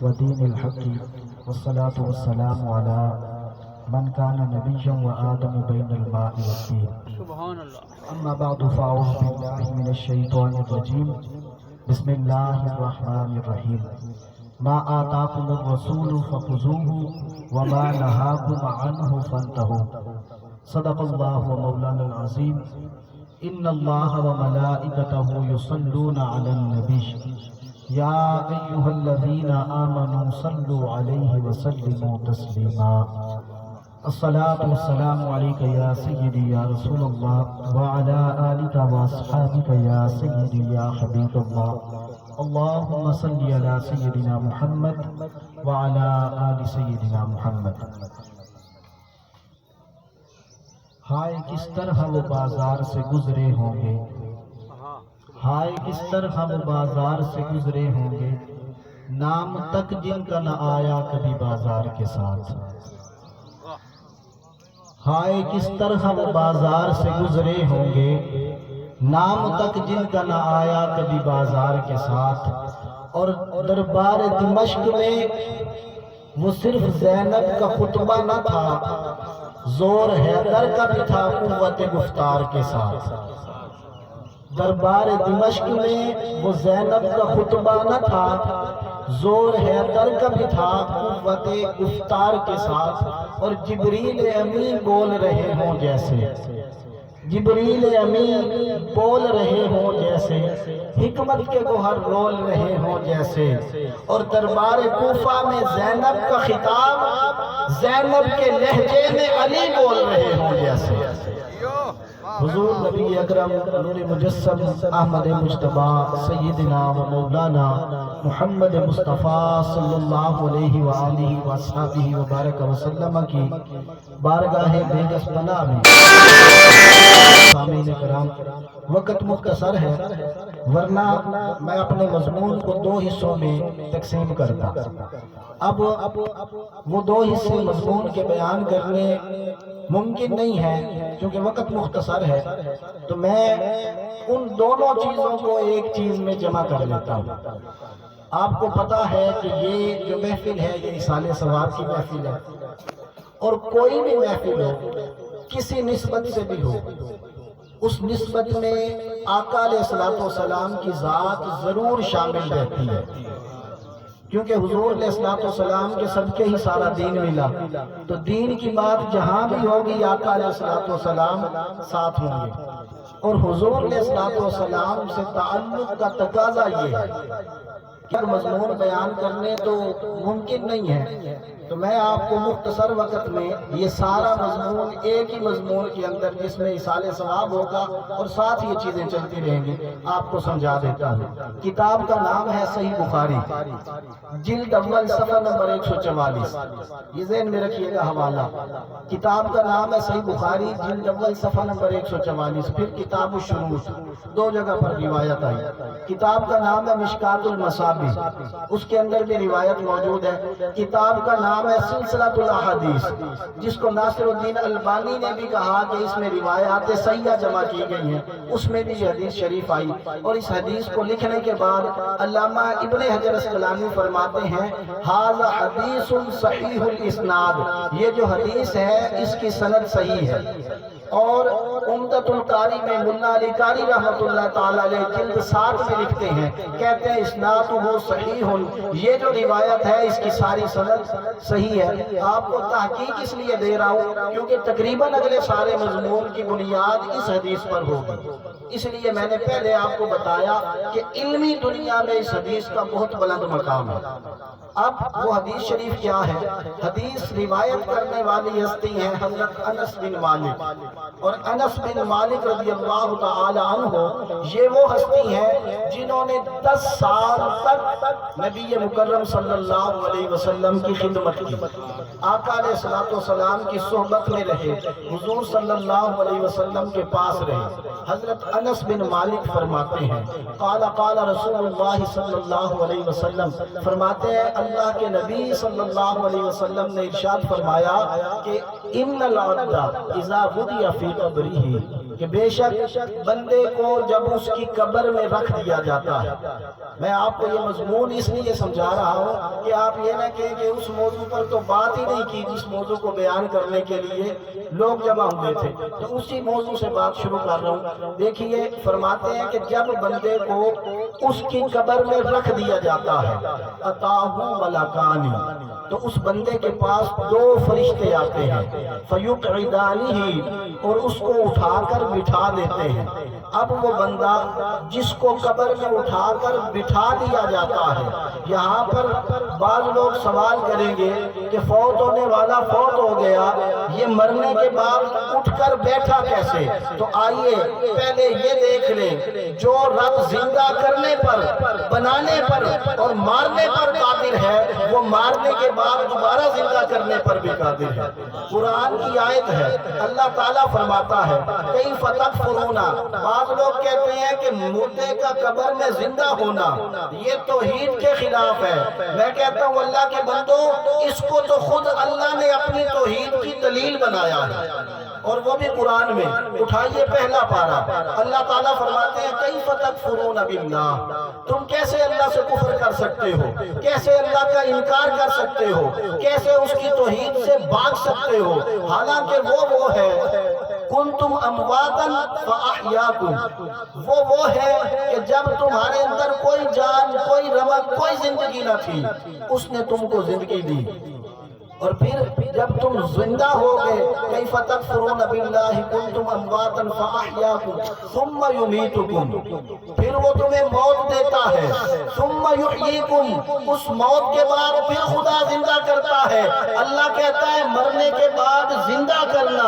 ودين الحق والصلاة والسلام على من كان نبيا وآدم بين الماء والطين. سبحان اللہ. أما بعد فأعوذ بالله من الشيطان الرجيم. بسم الله الرحمن الرحيم. ما آتاكم الرسول فخذوه وما نهاكم عنه فانتهوا. صدق الله ومولانا العظيم. إن الله وملائكته يصلون على النبي يا أيها الذين آمنوا صلوا عليه وسلموا تسليما. الصلاة والسلام عليك يا سيدي يا رسول الله وعلى آلك وأصحابك يا سيدي يا حبيب الله. اللهم صل على سيدنا محمد وعلى آل سيدنا محمد. ہائے کس طرح وہ بازار سے گزرے ہوں گے، ہائے کس طرح وہ بازار سے گزرے ہوں گے، نام تک جن کا نہ آیا کبھی بازار کے ساتھ. ہائے کس طرح وہ بازار سے گزرے ہوں گے، نام تک جن کا نہ آیا کبھی بازار کے ساتھ. اور دربار دمشق میں وہ صرف زینب کا خطبہ نہ تھا، زور حیدر کا بھی تھا قوت گفتار کے ساتھ. دربار دمشق میں وہ زینب کا خطبہ نہ تھا، زور حیدر کا بھی تھا قوت گفتار کے ساتھ. اور جبریل امین بول رہے ہوں جیسے، جبریل امین بول رہے ہوں جیسے، حکمت کے گوہر رول رہے ہوں جیسے. اور دربار کوفہ میں زینب کا خطاب زینب کے لہجے میں علی بول رہے ہوں جیسے. حضور نبی اکرم نور مجسم احمد مجتبیٰ سیدنا و مولانا محمد مصطفیٰ صلی اللہ علیہ وآلہ وصحبہ وبارک وسلم کی بارگاہ بیگس پناہ میں سامعین کرام وقت مختصر ہے، ورنہ میں اپنے مضمون کو دو حصوں میں تقسیم کرتا. اب وہ دو حصے مضمون کے بیان کرنے ممکن نہیں ہے کیونکہ وقت مختصر ہے، تو میں ان دونوں چیزوں کو ایک چیز میں جمع کر لیتا ہوں. آپ کو پتا ہے کہ یہ جو محفل ہے یہ اصالِ ثواب کی محفل ہے، اور کوئی بھی محفل ہو کسی نسبت سے بھی ہو، اس نسبت میں آقا علیہ السلام کی ذات ضرور شامل رہتی ہے، کیونکہ حضور علیہ السلام کے صدقے ہی سارا دین ملا. تو دین کی بات جہاں بھی ہوگی آقا علیہ السلام ساتھ ہوں گے. اور حضور علیہ السلام سے تعلق کا تقاضا یہ ہے کہ مضمون بیان کرنے تو ممکن نہیں ہے، تو میں آپ کو مختصر وقت میں یہ سارا مضمون ایک ہی مضمون کے اندر جس میں اصالِ ثواب ہوگا اور ساتھ یہ چیزیں چلتی رہیں گی آپ کو سمجھا دیتا ہوں. کتاب کا نام ہے صحیح بخاری، جلد اول صفحہ نمبر 144. یہ ذہن میں رکھیے گا حوالہ. کتاب کا نام ہے صحیح بخاری، جلد اول صفحہ نمبر 144. پھر کتاب الشروط، دو جگہ پر روایت آئی. کتاب کا نام ہے مشکات المصابیح، اس کے اندر بھی روایت موجود ہے. کتاب کا نام ہے سلسلۃ الاحادیث، جس کو ناصر الدین البانی نے بھی کہا کہ اس میں روایات صحیحہ جمع کی گئی ہیں، اس میں بھی یہ حدیث شریف آئی. اور اس حدیث کو لکھنے کے بعد علامہ ابن حجر اسقلانی فرماتے ہیں ھذا حدیث صحیح الاسناد، یہ جو حدیث ہے اس کی سند صحیح ہے. اور عمدۃ القاری میں ملا علی قاری رحمۃ اللہ تعالی علیہ جلد 7 میں لکھتے ہیں، کہتے ہیں اسنادہ صحیح، یہ جو روایت ہے اس کی ساری سند صحیح ہے. آپ کو تحقیق اس لیے دے رہا ہوں کیونکہ تقریباً اگلے سارے مضمون کی بنیاد اس حدیث پر ہوگی. اس لیے میں نے پہلے آپ کو بتایا کہ علمی دنیا میں اس حدیث کا بہت بلند مقام ہے. اب وہ حدیث شریف کیا ہے؟ حدیث روایت کرنے والی ہستی ہیں حضرت انس بن مالک. اور انس بن مالک رضی اللہ تعالی عنہ یہ وہ ہستی ہیں جنہوں نے 10 سال تک نبی مکرم صلی اللہ علیہ وسلم کی خدمت کی، آقا علیہ السلام کی صحبت میں رہے، حضور صلی اللہ علیہ وسلم کے پاس رہے. حضرت انس بن مالک فرماتے ہیں قال قال رسول اللہ صلی اللہ علیہ وسلم، فرماتے ہیں اللہ کے نبی صلی اللہ علیہ وسلم نے ارشاد فرمایا کہ ان العبد اذا وضع فی قبرہ کہ بے شک بندے کو جب اس کی قبر میں رکھ دیا جاتا ہے، میں آپ کو یہ مضمون اس لیے سمجھا رہا ہوں کہ آپ یہ نہ کہیں کہ اس موضوع پر تو بات ہی نہیں کی جس موضوع کو بیان کرنے کے لیے لوگ جمع ہوئے تھے، تو اسی موضوع سے بات شروع کر رہا ہوں۔ دیکھیے فرماتے ہیں کہ جب بندے کو اس کی قبر میں رکھ دیا جاتا ہے اتاہو ملکانی، تو اس بندے کے پاس دو فرشتے آتے ہیں فیقعدانہ، اور اس کو اٹھا کر بٹھا دیتے ہیں۔ اب وہ بندہ جس کو قبر میں اٹھا کر بٹھا دیا جاتا ہے، یہاں پر بعض لوگ سوال کریں گے کہ فوت ہونے والا فوت ہو گیا، یہ مرنے کے بعد اٹھ کر بیٹھا کیسے؟ تو آئیے پہلے یہ دیکھ لیں، جو رب زندہ کرنے پر، بنانے پر اور مارنے پر قادر ہے، وہ مارنے کے بعد دوبارہ زندہ کرنے پر بھی قادر ہے۔ قرآن کی آیت ہے، اللہ تعالیٰ فرماتا ہے کیف تکفرون، بعض لوگ کہتے ہیں کہ مردے کا قبر میں زندہ ہونا یہ توحید کے خلاف ہے۔ میں کہتا ہوں اللہ کے بندو، اس کو تو خود اللہ نے اپنی توحید کی دلیل بنایا ہے، اور وہ بھی قرآن میں۔ اٹھائیے پہلا پارہ، اللہ تعالیٰ فرماتے ہیں کیف تکفرون باللہ، تم کیسے اللہ سے کفر کر سکتے ہو، کیسے اللہ کا انکار کر سکتے ہو، کیسے اس کی توحید سے بھاگ سکتے ہو، حالانکہ وہ ہے کنتم امواتا فاحیاکم، وہ ہے کہ جب تمہارے اندر کوئی جان، کوئی رمق، کوئی زندگی نہ تھی، اس نے تم کو زندگی دی، اور پھر جب تم زندہ ہو گئے کیف تکفرون باللہ کنتم امواتا فاحیاکم ثم یمیتکم، پھر وہ تمہیں موت دیتا ہے، ثم یحییکم، اس موت کے بعد پھر خدا زندہ کرتا ہے۔ اللہ کہتا ہے مرنے کے بعد زندہ کرنا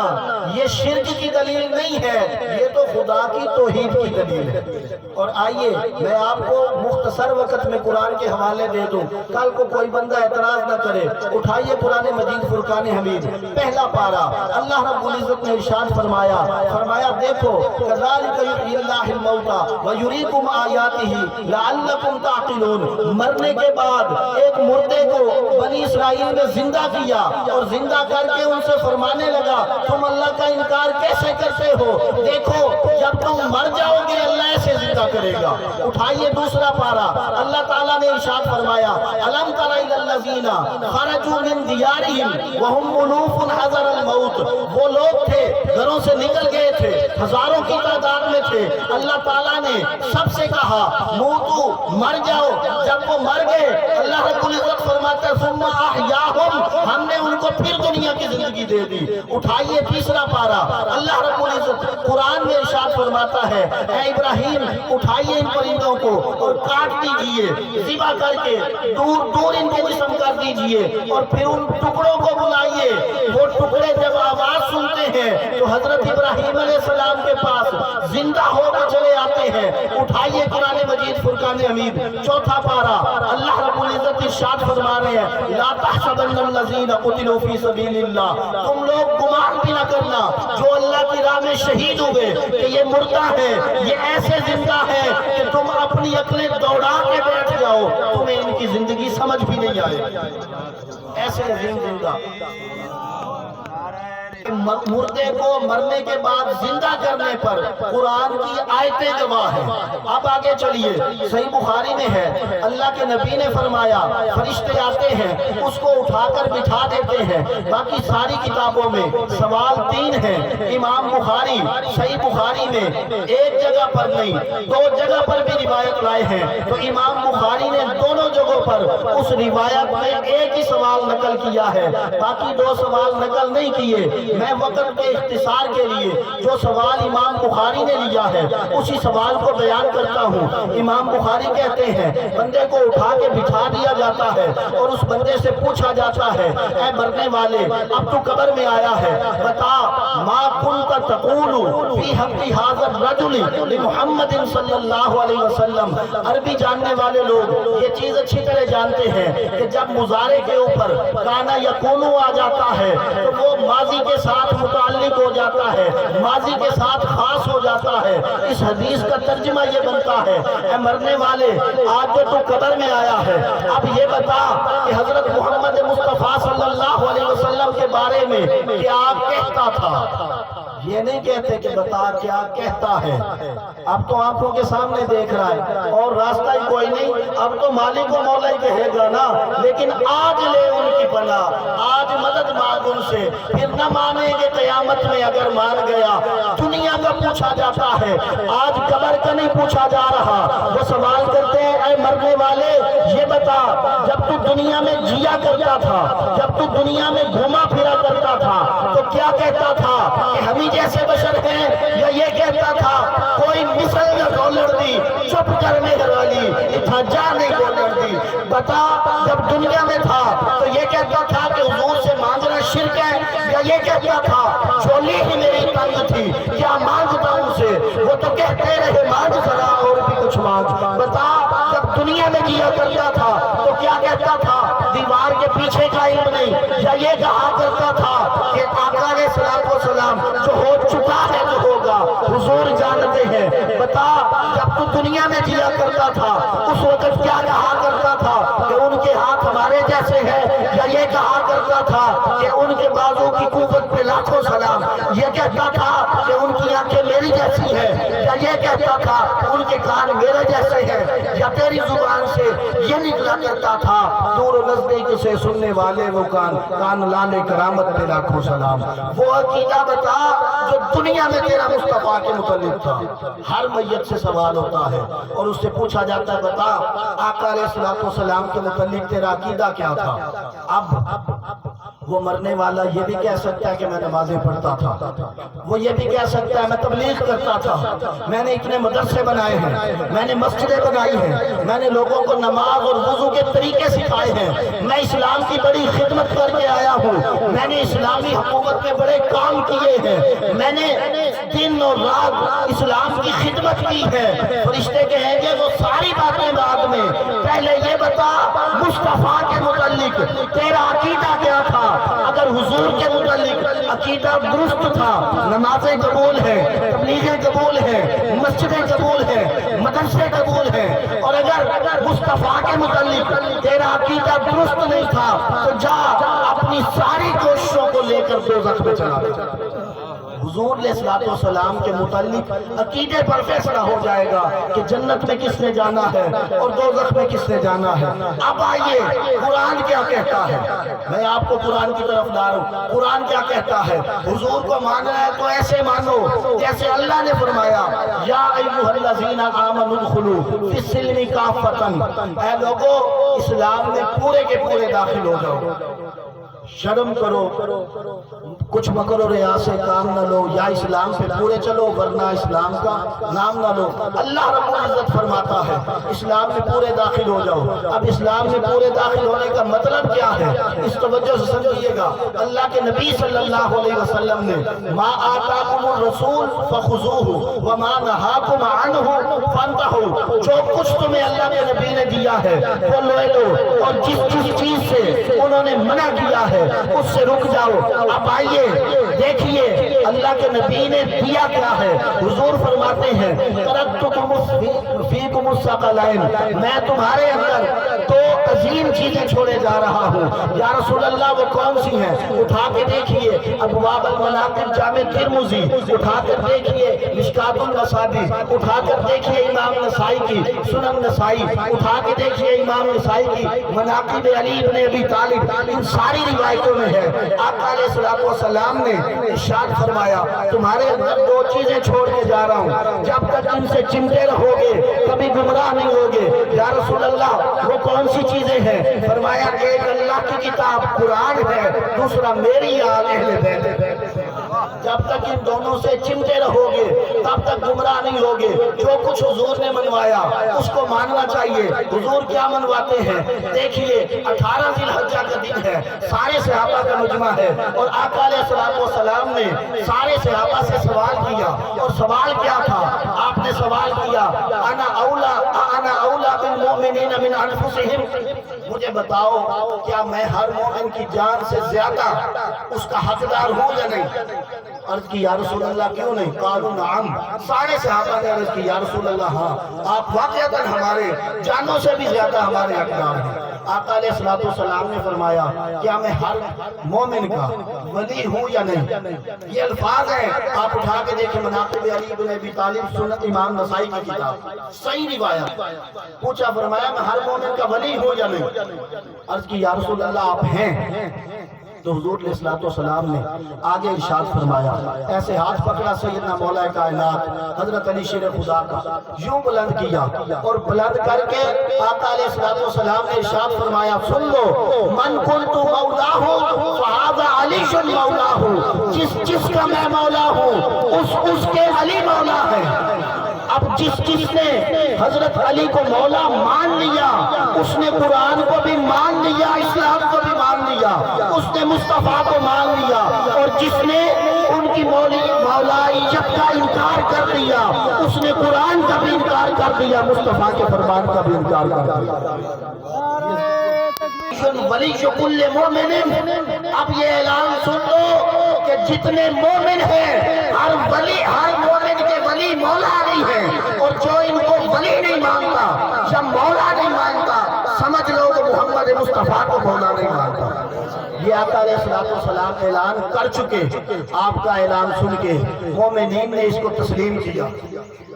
یہ شرک کی دلیل نہیں ہے، یہ تو خدا کی توحید کی دلیل ہے۔ اور آئیے میں آپ کو مختصر وقت میں قرآن کے حوالے دے دوں، کل کو کوئی بندہ اعتراض نہ کرے۔ اٹھائیے قرآن مجید فرقان حمید پہلا پارہ، اللہ رب العزت نے ارشاد فرمایا دیکھو کذالک یحیی اللہ الموتى ویریکم آیاتہ لعلکم تعقلون، مرنے کے بعد ایک مردے کو بنی اسرائیل نے زندہ کیا اور زندہ کر کے ان سے فرمانے لگا تم اللہ کا انکار کیسے کرتے ہو، دیکھو جب تم مر جاؤ گے اللہ ایسے زندہ کرے گا۔ اٹھائیے دوسرا پارہ، اللہ تعالیٰ نے ارشاد فرمایا الم تر الی الذین خرجوا من دیارہم وہم الوف حذر الموت، وہ لوگ تھے گھروں سے نکل گئے تھے، ہزاروں کی تعداد میں تھے، اللہ تعالیٰ نے سب سے کہا موتو، مر جاؤ، جب وہ مر گئے اللہ رب العزت فرماتا ہے ثم احیاہم، ہم نے ان کو پھر دنیا کی زندگی دے دی۔ اٹھائیے تیسرا پارہ، اللہ رب العزت قرآن میں ارشاد فرماتا ہے اے ابراہیم اٹھائیے ان پرندوں کو اور کاٹ دیجئے، ذبح کر کے دور دور ان کو جسم کر دیجئے، اور پھر ان ٹکڑوں کو بلائیے، وہ ٹکڑے جب آواز سنتے ہیں تو حضرت ابراہیم علیہ السلام کے پاس زندہ ہو کے چلے آتے ہیں۔ اٹھائیے قرآن مجید فرقان حمید چوتھا پارہ، اللہ رب العزت ارشاد فرما رہے ہیں لا تحسبن الذین قتلوا فی سبیل اللہ، تم لوگ گمان بھی نہ کرنا جو اللہ کی راہ میں شہید ہوئے کہ یہ مردہ ہے، یہ ایسے زندہ ہے کہ تم اپنی عقلیں دوڑا کے بیٹھ جاؤ، تمہیں ان کی زندگی سمجھ بھی نہیں آئے، ایسے عظیم زندہ۔ مردے کو مرنے کے بعد زندہ کرنے پر قرآن کی آیتیں گواہ ہیں۔ اب آگے چلیے، صحیح بخاری میں ہے اللہ کے نبی نے فرمایا فرشتے آتے ہیں اس کو اٹھا کر بٹھا دیتے ہیں۔ باقی ساری کتابوں میں سوال تین ہیں، امام بخاری صحیح بخاری میں ایک جگہ پر نہیں دو جگہ پر بھی روایت لائے ہیں، تو امام بخاری نے دونوں جگہوں پر اس روایت میں ایک ہی سوال نقل کیا ہے، باقی دو سوال نقل نہیں کیے۔ میں وقت کے اختصار کے لیے جو سوال امام بخاری نے لیا ہے اسی سوال کو بیان کرتا ہوں۔ امام بخاری کہتے ہیں بندے کو اٹھا کے بٹھا دیا جاتا ہے اور اس بندے سے پوچھا جاتا ہے اے مرنے والے اب تو قبر میں آیا ہے، بتا ما کنت تقول فی حق ھذا الرجل لمحمد صلی اللہ علیہ وسلم۔ عربی جاننے والے لوگ یہ چیز اچھی طرح جانتے ہیں کہ جب مضارع کے اوپر کانا یکونو آ جاتا ہے تو وہ ماضی کے ساتھ متعلق ہو جاتا ہے، ماضی کے ساتھ خاص ہو جاتا ہے۔ اس حدیث کا ترجمہ یہ بنتا ہے اے مرنے والے آج جو تو قبر میں آیا ہے اب یہ بتا کہ حضرت محمد مصطفیٰ صلی اللہ علیہ وسلم کے بارے میں کیا کہتا تھا۔ یہ نہیں کہتے کہ بتا کیا کہتا ہے، اب تو آنکھوں کے سامنے دیکھ رہا ہے اور راستہ ہی کوئی نہیں، اب تو مالک و مولا ہی کہے گا نا، لیکن آج لے ان کی پناہ، آج مدد مانگ ان سے، پھر نہ مانیں گے قیامت میں اگر مان گیا۔ دنیا کا پوچھا جاتا ہے، آج قبر کا نہیں پوچھا جا رہا۔ وہ سوال کرتے ہیں اے مرنے والے یہ بتا، جب تو دنیا میں جیا کرتا تھا، جب تو دنیا میں گھوما پھرا کرتا تھا تو کیا کہتا تھا کہ ہمیں جیسے بشر ہیں، یا یہ کہتا تھا کوئی مثل نہ ڈالر دی چپ کرنے والی اتھا جا نہیں ڈالر دی؟ بتا جب دنیا میں تھا تو یہ کہتا تھا کہ حضور سے مانگنا شرک ہے، یا یہ کہتا تھا چولی ہی میری تنگ تھی کیا مانگتا ہوں سے؟ وہ تو کہتے رہے مانگ ذرا اور بھی کچھ مانگ۔ بتا جب دنیا میں جیا کرتا تھا تو کیا کہتا تھا؟ دیوار کے پیچھے کا علم نہیں، یا یہ کہا کرتا تھا کہ آقا علیہ السلام جو ہو چکا ہے جو ہوگا حضور جانتے ہیں۔ بتا جب تو دنیا میں جیا کرتا تھا اس وقت کیا کہا کرتا تھا کہ ان کے ہاتھ ہمارے جیسے ہیں، یا یہ کہا کرتا تھا کہ ان کے بازو کی قوت پہ لاکھوں سلام، یہ کہتا تھا کہ ان کی آنکھیں میری جیسی ہیں، یا یہ کہتا تھا ان کے کان میرے جیسے ہیں، یا تیری زبان سے یہ نکلا کرتا تھا دور و نزدیک سے سننے والے وہ کان لانے کرامت پہ لاکھوں سلام۔ وہ عقیدہ بتا جو دنیا میں تیرا مصطفیٰ کے متعلق تھا۔ ہر میت سے سوال ہوتا ہے اور اس سے پوچھا جاتا ہے بتا آقا علیہ السلام کے متعلق تیرا عقیدہ کیا تھا؟ اب وہ مرنے والا یہ بھی کہہ سکتا ہے کہ میں نمازیں پڑھتا تھا، وہ یہ بھی کہہ سکتا ہے میں تبلیغ کرتا تھا، میں نے اتنے مدرسے بنائے ہیں، میں نے مسجدیں بنائی ہیں، میں نے لوگوں کو نماز اور وضو کے طریقے سکھائے ہیں، میں اسلام کی بڑی خدمت کر کے آیا ہوں، میں نے اسلامی حکومت میں بڑے کام کیے ہیں، میں نے دن اور رات اسلام کی خدمت کی ہے۔ فرشتے کہیں گے وہ ساری باتیں بعد میں، پہلے یہ بتا مصطفیٰ کے متعلق تیرا عقیدہ کیا تھا؟ اگر حضور کے متعلق عقیدہ درست تھا، نمازیں قبول ہیں، تبلیغیں قبول ہیں، مسجدیں قبول ہیں، مدرسے قبول ہیں، اور اگر مصطفیٰ کے متعلق تیرا عقیدہ درست نہیں تھا تو جا اپنی ساری کوششوں کو لے کر دوزخ میں چلا جا۔ حضور علیہ السلام کے متعلق عقیدے پر فیصلہ ہو جائے گا کہ جنت میں کس نے جانا ہے اور دوزخ میں کس نے جانا ہے۔ اب آئیے قرآن کیا کہتا ہے، میں آپ کو قرآن کی طرف لا رہا ہوں۔ قرآن کیا کہتا ہے؟ حضور کو ماننا ہے تو ایسے مانو جیسے اللہ نے فرمایا یا ایھا الذین آمنوا ادخلوا فی السلم کافۃ، اے لوگو اسلام میں پورے کے پورے داخل ہو جاؤ، شرم کرو، کچھ مکر و ریا سے کام نہ لو، یا اسلام پہ پورے چلو ورنہ اسلام کا نام نہ لو۔ اللہ رب العزت فرماتا ہے اسلام میں پورے داخل ہو جاؤ۔ اب اسلام میں پورے داخل ہونے کا مطلب کیا ہے اس توجہ سے سمجھیے گا۔ اللہ کے نبی صلی اللہ علیہ وسلم نے ما آتاکم الرسول فخذوہ وما نہاکم عنہ فانتہوا، جو کچھ تمہیں اللہ کے نبی نے دیا ہے وہ لے لو، اور جس چیز سے انہوں نے منع کیا ہے اس سے رک جاؤ۔ اب آئیے دیکھیے اللہ کے نبی نے دیا کیا ہے۔ حضور فرماتے ہیں ترکتکم فیکم الثقلین، میں تمہارے اندر دو عظیم چیزیں چھوڑے جا رہا ہوں۔ یا رسول اللہ وہ کون سی ہیں؟ اٹھا کے دیکھیے ابواب المناقب جامع ترمذی، اٹھا کر دیکھیے مشکات المصابیح، اٹھا کر دیکھیے امام نسائی کی سنن نسائی، اٹھا کے دیکھیے امام نسائی کی مناقب علی ابن ابی طالب، ان ساری روایتوں میں ہے آقا علیہ السلام نے ارشاد فرمایا تمہارے اندر دو چیزیں چھوڑ کے جا رہا ہوں، جب تک ان سے چمٹے رہو گے کبھی گمراہ نہیں ہوگے۔ یا رسول اللہ وہ کون سی چیزیں ہیں؟ فرمایا ایک اللہ کی کتاب قرآن ہے، دوسرا میری آل اہل بیت ہے۔ جب تک ان دونوں سے چمٹے رہو گے تب تک گمراہ نہیں ہوگے۔ جو کچھ حضور نے منوایا اس کو ماننا چاہیے۔ حضور کیا منواتے ہیں؟ دیکھیے 18 ذی الحجہ کا دن ہے، سارے صحابہ کا مجمع ہے، اور آقا علیہ السلام نے سارے صحابہ سے سوال کیا، اور سوال کیا تھا؟ آپ نے سوال کیا انا اولا بالمؤمنین من انفسہم، مجھے بتاؤ کیا میں ہر مومن کی جان سے زیادہ اس کا حقدار ہوں یا نہیں؟ عرض کی یا رسول اللہ کیوں نہیں؟ قالوا نعم، سارے صحابہ نے عرض کی یا رسول اللہ ہاں، آپ واقعتاً ہمارے جانوں سے بھی زیادہ ہمارے حقدار ہیں۔ آقا علیہ السلام نے فرمایا کیا میں ہر مومن کا ولی ہوں یا نہیں؟ یہ الفاظ ہیں، آپ اٹھا کے دیکھیں مناقب علی بن ابی طالب سنت امام نسائی کی کتاب، صحیح روایت۔ پوچھا فرمایا میں ہر مومن کا ولی ہوں یا نہیں؟ عرض کی یا رسول اللہ آپ ہیں؟ تو حضور علیہ السلام نے آگے ارشاد فرمایا، ایسے ہاتھ پکڑا سیدنا مولا کائنات حضرت علی شیر خدا کا، یوں بلند کیا اور بلند کر کے آقا علیہ السلام نے ارشاد فرمایا سن لو، من کنت مولاہ فہذا علی مولاہ، جس کا میں مولا ہوں اس کے علی مولا ہے۔ اب جس نے حضرت علی کو مولا مان لیا اس نے قرآن کو بھی مان لیا، اسلام کو بھی مان لیا، اس نے مصطفیٰ کو مان لیا، اور جس نے ان کی مولائیت کا انکار کر دیا اس نے قرآن کا بھی انکار کر دیا، مصطفیٰ کے فرمان کا بھی انکار کر دیا۔ ولی کل مومن، اب یہ اعلان سن لو کہ جتنے مومن ہیں ہر مومن کے ولی مولا نہیں ہے، اور جو ان کو ولی نہیں مانتا یا مولا نہیں مانتا سمجھ لو کہ محمد مصطفیٰ کو مولا نہیں مانتا۔ یہ آقا علیہ السلام اعلان کر چکے، آپ کا اعلان سن کے مومنین نے اس کو تسلیم کیا،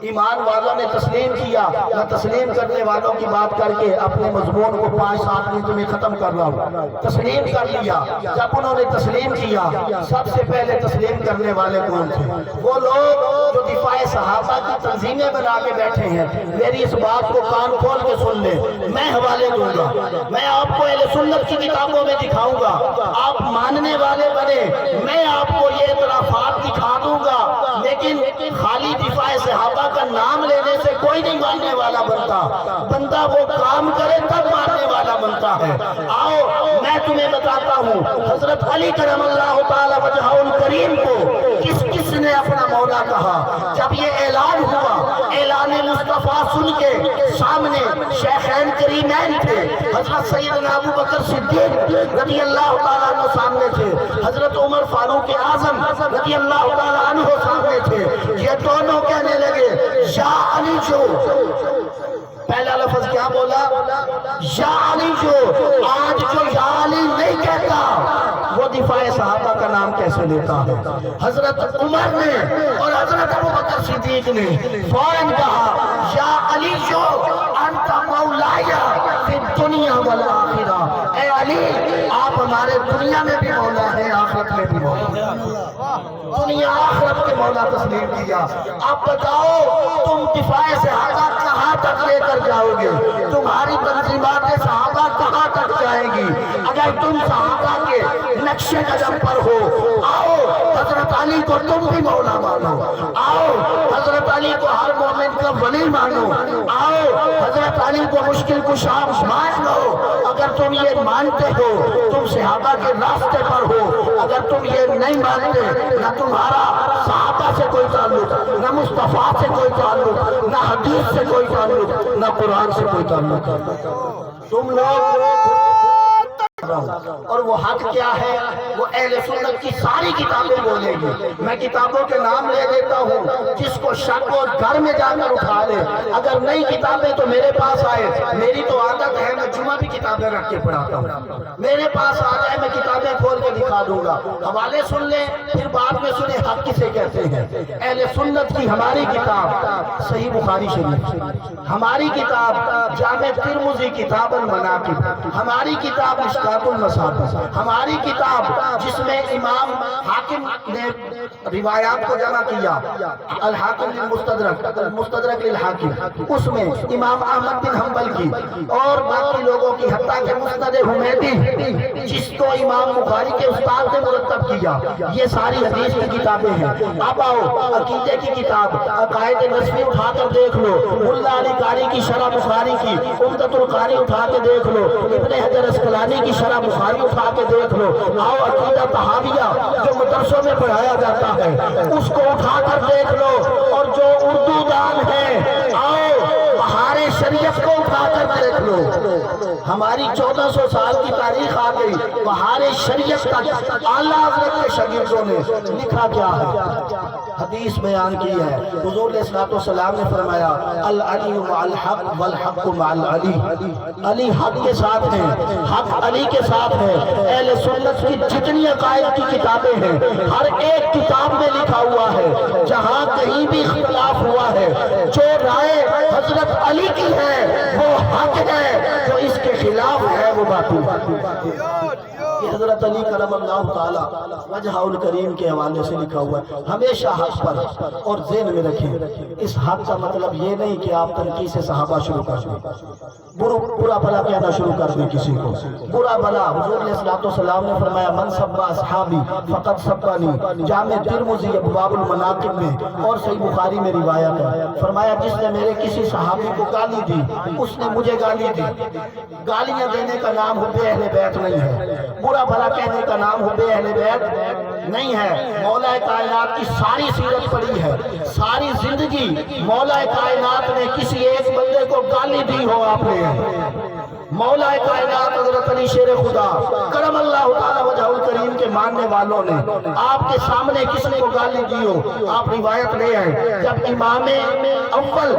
ایمان والوں نے تسلیم کیا۔ میں تسلیم کرنے والوں کی بات کر کے اپنے مضمون کو 5-7 منٹ میں ختم کر رہا ہوں۔ تسلیم کر لیا، جب انہوں نے تسلیم کیا سب سے پہلے تسلیم کرنے والے کون تھے؟ وہ لوگ جو دفاع صحابہ کی تنظیمیں بنا کے بیٹھے ہیں۔ میری اس بات کو کان کھول کے سن لیں، میں حوالے دوں گا، میں آپ کو اہل سنت کی کتابوں میں دکھاؤں گا، آپ ماننے والے بنے، میں آپ کو یہ اعترافات دکھا دوں گا، لیکن خالی دفاع صحابہ کا نام لینے سے کوئی نہیں ماننے والا بنتا وہ کام کرے تب ماننے والا بنتا ہے۔ آؤ میں تمہیں بتاتا ہوں حضرت علی کرم اللہ تعالی وجہہ الکریم کو کس نے اپنا مولا کہا۔ جب یہ اعلان ہوا، اعلان مصطفیٰ سن کے سامنے شیخین کریمین تھے، حضرت سیدنا ابو بکر صدیق رضی اللہ تعالیٰ عنہ سامنے تھے، حضرت عمر فاروق اعظم رضی اللہ تعالیٰ عنہ سامنے تھے۔ یہ دونوں کہنے لگے یا علی جو، پہلا لفظ کیا بولا؟ یا علی جو، آج جو یا علی نہیں کہتا وہ دفاع صحابہ کا نام کیسے لیتا ہے؟ حضرت عمر نے اور حضرت ابو بکر صدیق نے فوراً کہا یا علی جو انت مولایا فی الدنیا والآخرہ، اے علی آپ ہمارے دنیا میں بھی مولا ہیں، آخرت میں بھی مولا ہیں۔ دنیا آخرت کے مولا تسلیم کیا۔ اب بتاؤ تم دفاع صحابہ کہاں تک لے کر جاؤ گے؟ تمہاری تنظیمات صحابہ کہاں تک جائیں گی اگر تم صحابہ کے نقش قدم پر ہو؟ آؤ حضرت علی کو تم بھی مولا مانو، آؤ حضرت علی کو ہر مومن کا ولی مانو، آؤ حضرت علی کو مشکل کشا مان لو۔ اگر تم یہ مانتے ہو تم صحابہ کے راستے پر ہو، اگر تم یہ نہیں مانتے نہ تمہارا صحابہ سے کوئی تعلق، نہ مصطفیٰ سے کوئی تعلق، نہ حدیث سے کوئی تعلق، نہ قرآن سے کوئی تعلق، تم لوگ اور وہ حق کیا ہے؟ وہ اہل سنت کی ساری کتابیں بولے گی۔ میں کتابوں کے نام لے دیتا ہوں، جس کو شک ہو گھر میں جا کر اٹھا لے، اگر نئی کتابیں تو میرے پاس آئے، میری تو عادت ہے میں جمعہ بھی کتابیں رکھ کے پڑھاتا ہوں، میرے پاس آ جائے میں کتابیں کھول کے دکھا دوں گا، حوالے سن لیں پھر بعد میں سنیں حق کسے کہتے ہیں۔ اہل سنت کی ہماری کتاب صحیح بخاری شریف، ہماری کتاب جامع ترمذی کتاب المناقب، ہماری کتاب مشکات المصابیح، ہماری کتاب جس میں امام حاکم نے روایات کو جمع کیا، الحاکم للمستدرک، المستدرک للحاکم، اس میں امام احمد بن حنبل کی اور باقی لوگوں کی، حتیٰ کہ مسند حمیدی جس کو امام بخاری کے استاد نے مرتب کیا، یہ ساری حدیث کی کتابیں ہیں۔ اب آؤ عقیدے کی کتاب عقائد نسبی اٹھا کر دیکھ لو، ملا علی قاری کی شرح بخاری کی، عمدۃ القاری اٹھا کے دیکھ لو، ابن حجر اسقلانی کی شرح بخاری اٹھا کے دیکھ لو، آؤ عقیدہ طحاویہ جو مدرسوں میں پڑھایا جاتا ہے اس کو اٹھا کر دیکھ لو، اور جو اردو دان ہے آؤ بہار بہار شریعت کو اٹھا کر دیکھ لو، ہماری 1400 سال کی تاریخ آ گئی، بہار شریعت تک اعلیٰ حضرت کے شاگردوں نے لکھا کیا ہے، حدیث بیان کی ہے۔ حضور علیہ السلام نے فرمایا العلی مع الحق والحق مع العلی، علی حق کے ساتھ ہیں، حق علی کے ساتھ ہے۔ اہل سنت کی جتنی عقائد کی کتابیں ہیں ہر ایک کتاب میں لکھا ہوا ہے جہاں کہیں بھی اختلاف ہوا ہے جو رائے حضرت علی کی ہے وہ حق ہے، جو اس کے خلاف ہے وہ باطل ہے۔ یہ حضرت علی کرم اللہ تعالیٰ وجہ الکریم کے حوالے سے لکھا ہوا ہے۔ ہمیشہ حق پر اور ذہن میں رکھیں، اس حق کا مطلب یہ نہیں کہ آپ تنقید سے صحابہ شروع کر دیں، برا بھلا کہنا شروع کر دیں کسی کو، برا بھلا۔ حضور علیہ السلام نے فرمایا من سب اصحابی فقط سبانی، جامع ترمذی ابواب المناقب میں اور صحیح بخاری میں روایت ہے، فرمایا جس نے میرے کسی صحابی کو گالی دی اس نے مجھے گالی دی۔ گالیاں دینے کا نام حب اہل بیت نہیں ہے، برا بھلا کہنے کا نام حب اہل بیت نہیں ہے۔ مولا کائنات کی ساری سیرت پڑھی ہے، ساری زندگی مولا کائنات نے کسی ایک بندے کو گالی دی ہو آپ نے؟ مولا کائنات حضرت علی شیر خدا کرم اللہ تعالی وجہ الکریم کے ماننے والوں نے آپ کے سامنے کسی کو گالی دی ہو؟ آپ روایت لے آئے جب امام اول،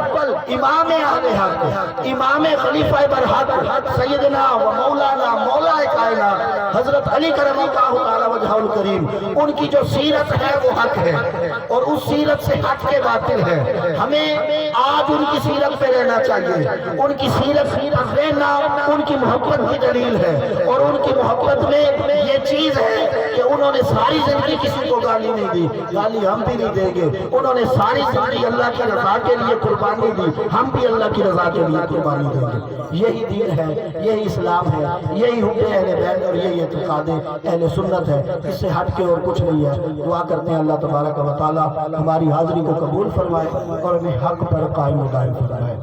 امام اہل حق، امام خلیفہ برحق سیدنا و مولانا مولا کائنات حضرت علی کرم اللہ تعالی وجہ الکریم، ان کی جو سیرت ہے وہ حق ہے اور اس سیرت سے ہٹ کے باطل ہے۔ ہمیں آج ان کی سیرت پہ رہنا چاہیے، ان کی سیرت رہنا ان کی محبت کی دلیل ہے، اور ان کی محبت میں یہ چیز ہے کہ انہوں نے ساری زندگی کسی کو گالی نہیں دی، گالی ہم بھی نہیں دیں گے۔ انہوں نے ساری زندگی اللہ کی رضا کے لیے قربانی دی، ہم بھی اللہ کی رضا کے لیے قربانی دیں گے۔ یہی دین ہے، یہی اسلام ہے، یہی حب اہل بیت اور یہی اعتقاد اہل سنت ہے، اس سے ہٹ کے اور کچھ نہیں ہے۔ دعا کرتے ہیں اللہ تبارک و تعالی ہماری حاضری کو قبول فرمائے اور ہمیں حق پر قائم و دائم فرمائے۔